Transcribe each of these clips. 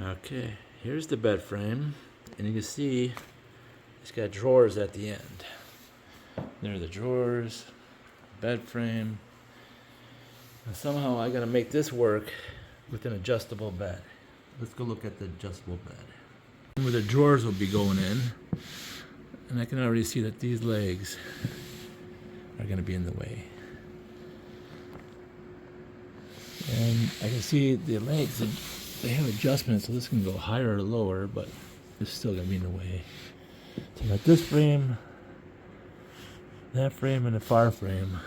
Okay, here's the bed frame, and you can see it's got drawers at the end. There are the drawers, bed frame. And somehow I gotta make this work with an adjustable bed. Let's go look at the adjustable bed. Where the drawers will be going in, and I can already see that these legs are gonna be in the way. And I can see the legs, they have adjustments, so this can go higher or lower, but it's still gonna be in the way. So I got this frame, that frame, and the far frame.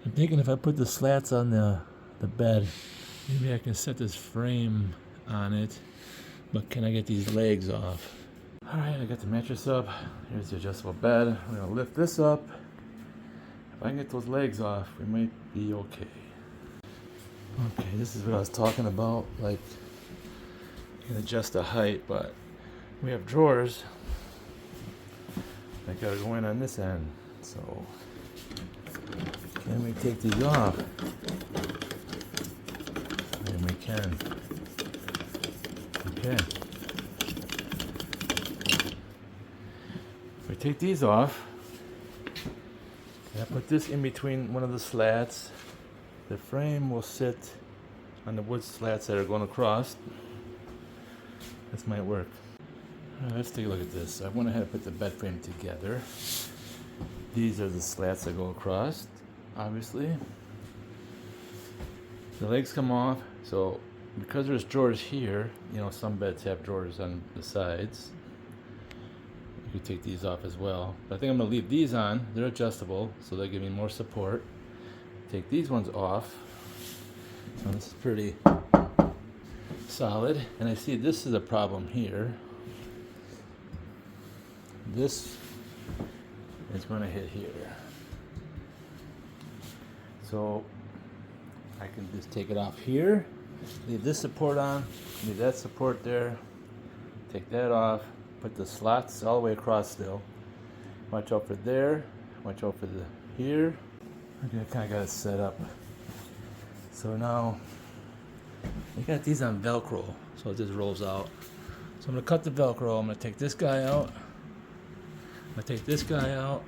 I'm thinking if I put the slats on the bed, maybe I can set this frame on it, but can I get these legs off? Alright, I got the mattress up. Here's the adjustable bed. I'm gonna lift this up. If I can get those legs off, we might be okay. Okay, this is what I was talking about. Like, you can adjust the height, but we have drawers that gotta go in on this end. So, can we take these off? And we can. Okay. If we take these off, I put this in between one of the slats. The frame will sit on the wood slats that are going across. This might work. Alright, let's take a look at this. I went ahead and put the bed frame together. These are the slats that go across, obviously. The legs come off, so because there's drawers here, you know, some beds have drawers on the sides. You could take these off as well. But I think I'm going to leave these on. They're adjustable, so they give me more support. Take these ones off. So this is pretty solid. And I see this is a problem here. This is going to hit here. So I can just take it off here. Leave this support on. Leave that support there. Take that off. Put the slots all the way across still. Watch out for there. Watch out for the here. Okay, I kind of got it set up. So now, we got these on Velcro, so it just rolls out. So I'm going to cut the Velcro. I'm going to take this guy out. I'm going to take this guy out.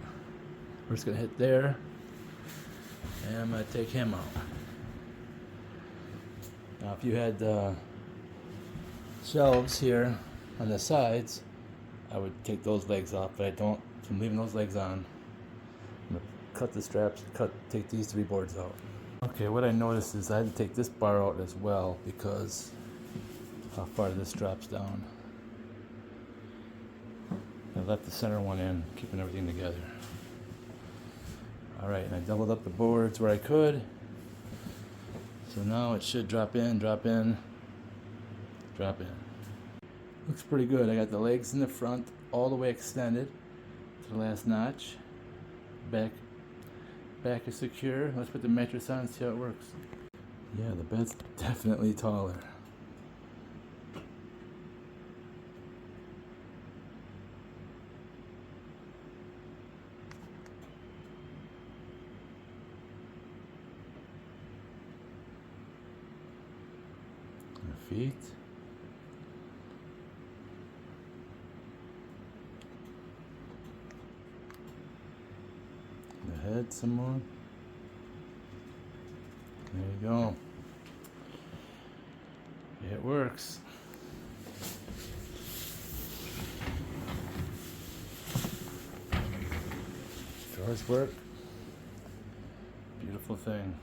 We're just going to hit there. And I'm going to take him out. Now, if you had shelves here on the sides, I would take those legs off, but I don't. So I'm leaving those legs on. I'm going to cut the straps, take these 3 boards out. Okay, what I noticed is I had to take this bar out as well because how far this drops down. I left the center one in, keeping everything together. Alright, and I doubled up the boards where I could. So now it should drop in, drop in, drop in. Looks pretty good. I got the legs in the front all the way extended to the last notch. Back is secure. Let's put the mattress on and see how it works. Yeah, the bed's definitely taller. The feet. The head some more. There you go. It works. Drawers work. Beautiful thing.